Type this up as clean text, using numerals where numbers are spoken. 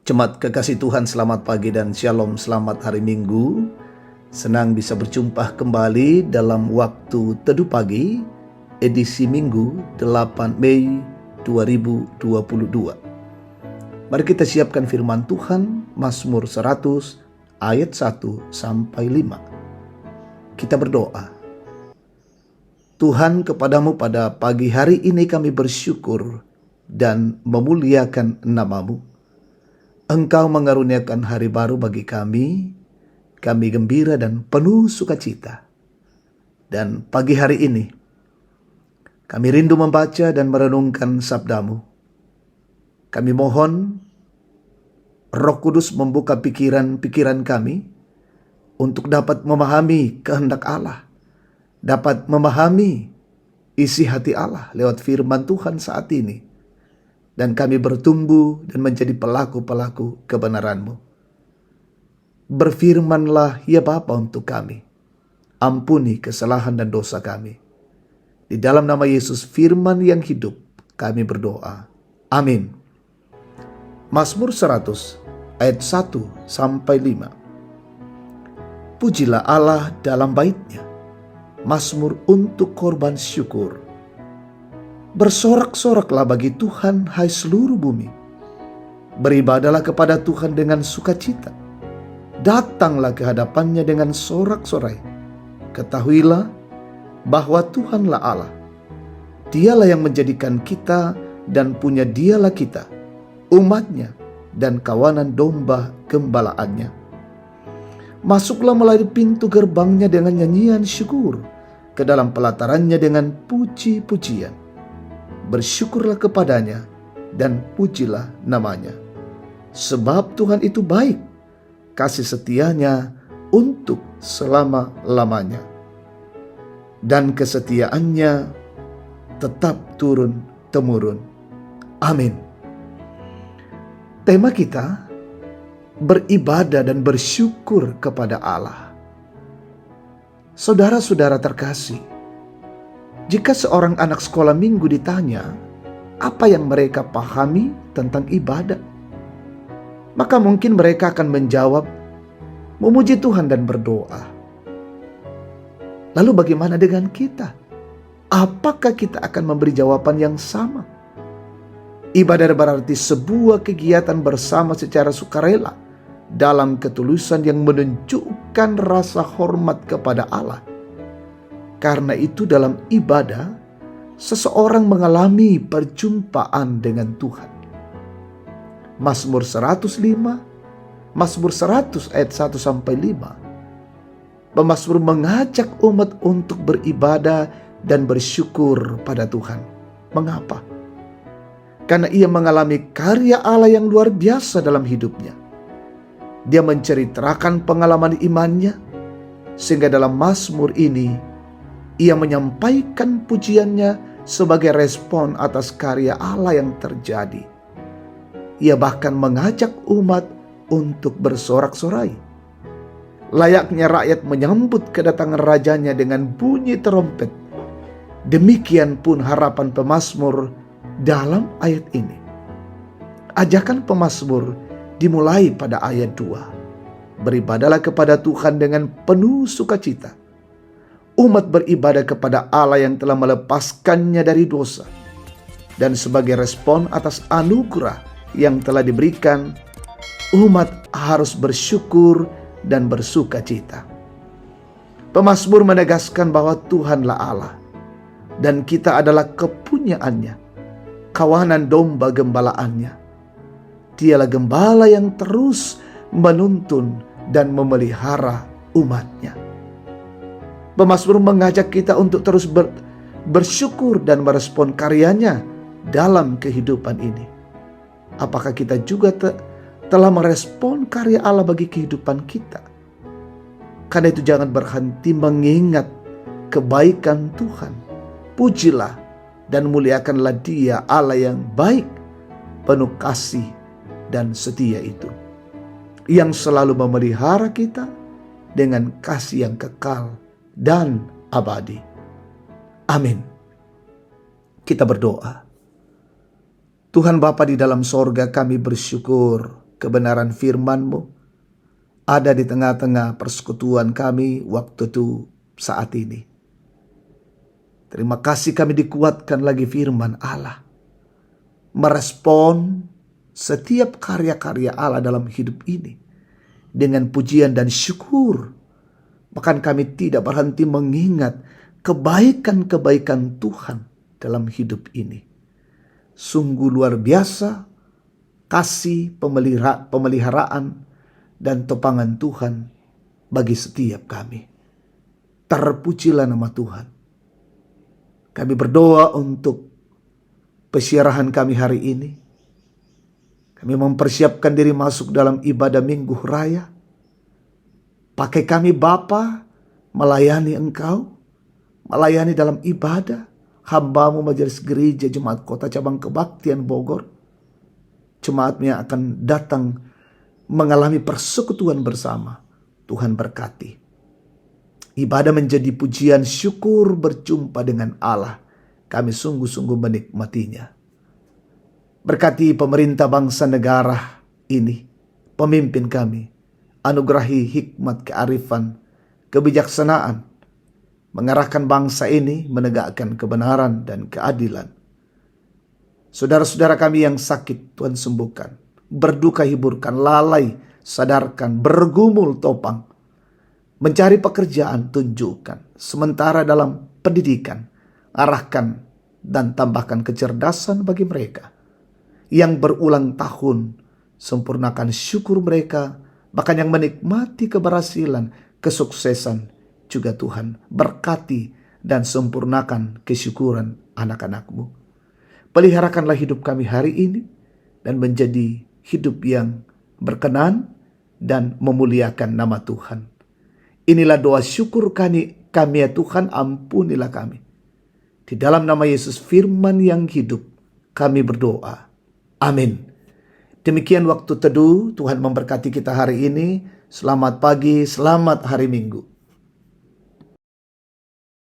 Jemaat kekasih Tuhan, selamat pagi dan shalom, selamat hari Minggu. Senang bisa berjumpa kembali dalam waktu teduh pagi, edisi Minggu 8 Mei 2022. Mari kita siapkan firman Tuhan, Mazmur 100 ayat 1 sampai 5. Kita berdoa. Tuhan, kepadamu pada pagi hari ini kami bersyukur dan memuliakan nama-Mu. Engkau mengaruniakan hari baru bagi kami gembira dan penuh sukacita. Dan pagi hari ini, kami rindu membaca dan merenungkan sabda-Mu. Kami mohon Roh Kudus membuka pikiran-pikiran kami untuk dapat memahami kehendak Allah, dapat memahami isi hati Allah lewat firman Tuhan saat ini. Dan kami bertumbuh dan menjadi pelaku-pelaku kebenaran-Mu. Berfirmanlah ya Bapa untuk kami. Ampuni kesalahan dan dosa kami. Di dalam nama Yesus firman yang hidup kami berdoa. Amin. Mazmur 100 ayat 1 sampai 5. Pujilah Allah dalam baitnya. Mazmur untuk korban syukur. Bersorak-soraklah bagi Tuhan, hai seluruh bumi. Beribadahlah kepada Tuhan dengan sukacita. Datanglah ke hadapannya dengan sorak-sorai. Ketahuilah bahwa Tuhanlah Allah. Dialah yang menjadikan kita dan punya dialah kita, umatnya dan kawanan domba gembalaannya. Masuklah melalui pintu gerbangnya dengan nyanyian syukur, ke dalam pelatarannya dengan puji-pujian. Bersyukurlah kepadanya dan pujilah namanya. Sebab Tuhan itu baik, kasih setianya untuk selama-lamanya. Dan kesetiaannya tetap turun-temurun. Amin. Tema kita, beribadah dan bersyukur kepada Allah. Saudara-saudara terkasih, jika seorang anak sekolah minggu ditanya apa yang mereka pahami tentang ibadah, maka mungkin mereka akan menjawab memuji Tuhan dan berdoa. Lalu bagaimana dengan kita? Apakah kita akan memberi jawaban yang sama? Ibadah berarti sebuah kegiatan bersama secara sukarela dalam ketulusan yang menunjukkan rasa hormat kepada Allah. Karena itu dalam ibadah, seseorang mengalami perjumpaan dengan Tuhan. Mazmur 105, Mazmur 100 ayat 1 sampai 5. Pemazmur mengajak umat untuk beribadah dan bersyukur pada Tuhan. Mengapa? Karena ia mengalami karya Allah yang luar biasa dalam hidupnya. Dia menceritakan pengalaman imannya, sehingga dalam Mazmur ini ia menyampaikan pujiannya sebagai respon atas karya Allah yang terjadi. Ia bahkan mengajak umat untuk bersorak-sorai. Layaknya rakyat menyambut kedatangan rajanya dengan bunyi trompet. Demikian pun harapan pemazmur dalam ayat ini. Ajakan pemazmur dimulai pada ayat 2. Beribadahlah kepada Tuhan dengan penuh sukacita. Umat beribadah kepada Allah yang telah melepaskannya dari dosa. Dan sebagai respon atas anugerah yang telah diberikan, umat harus bersyukur dan bersukacita. Pemazmur menegaskan bahwa Tuhanlah Allah dan kita adalah kepunyaannya, kawanan domba gembalaannya. Dialah gembala yang terus menuntun dan memelihara umatnya. Pemazmur mengajak kita untuk terus bersyukur dan merespon karyanya dalam kehidupan ini. Apakah kita juga telah merespon karya Allah bagi kehidupan kita? Karena itu jangan berhenti mengingat kebaikan Tuhan. Pujilah dan muliakanlah Dia, Allah yang baik, penuh kasih dan setia itu, yang selalu memelihara kita dengan kasih yang kekal dan abadi. Amin. Kita berdoa. Tuhan Bapa di dalam sorga, kami bersyukur kebenaran firman-Mu ada di tengah-tengah persekutuan kami waktu itu saat ini. Terima kasih kami dikuatkan lagi firman Allah, merespon setiap karya-karya Allah dalam hidup ini dengan pujian dan syukur. Bahkan kami tidak berhenti mengingat kebaikan-kebaikan Tuhan dalam hidup ini. Sungguh luar biasa kasih, pemeliharaan, dan topangan Tuhan bagi setiap kami. Terpujilah nama Tuhan. Kami berdoa untuk pesiarahan kami hari ini. Kami mempersiapkan diri masuk dalam ibadah Minggu Raya. Pakai kami Bapa melayani Engkau, melayani dalam ibadah hamba-Mu Majelis Gereja Jemaat Kota Cabang Kebaktian Bogor. Jemaatnya akan datang mengalami persekutuan bersama. Tuhan berkati. Ibadah menjadi pujian syukur berjumpa dengan Allah. Kami sungguh-sungguh menikmatinya. Berkati pemerintah bangsa negara ini, pemimpin kami, anugerahi hikmat, kearifan, kebijaksanaan, mengarahkan bangsa ini menegakkan kebenaran dan keadilan. Saudara-saudara kami yang sakit, Tuhan sembuhkan. Berduka hiburkan, lalai sadarkan, bergumul topang. Mencari pekerjaan tunjukkan. Sementara dalam pendidikan, arahkan dan tambahkan kecerdasan bagi mereka. Yang berulang tahun, sempurnakan syukur mereka. Bahkan yang menikmati keberhasilan, kesuksesan juga Tuhan berkati dan sempurnakan kesyukuran anak-anak-Mu. Peliharakanlah hidup kami hari ini dan menjadi hidup yang berkenan dan memuliakan nama Tuhan. Inilah doa syukur kami ya Tuhan, ampunilah kami. Di dalam nama Yesus firman yang hidup kami berdoa. Amin. Demikian waktu teduh, Tuhan memberkati kita hari ini. Selamat pagi, selamat hari Minggu.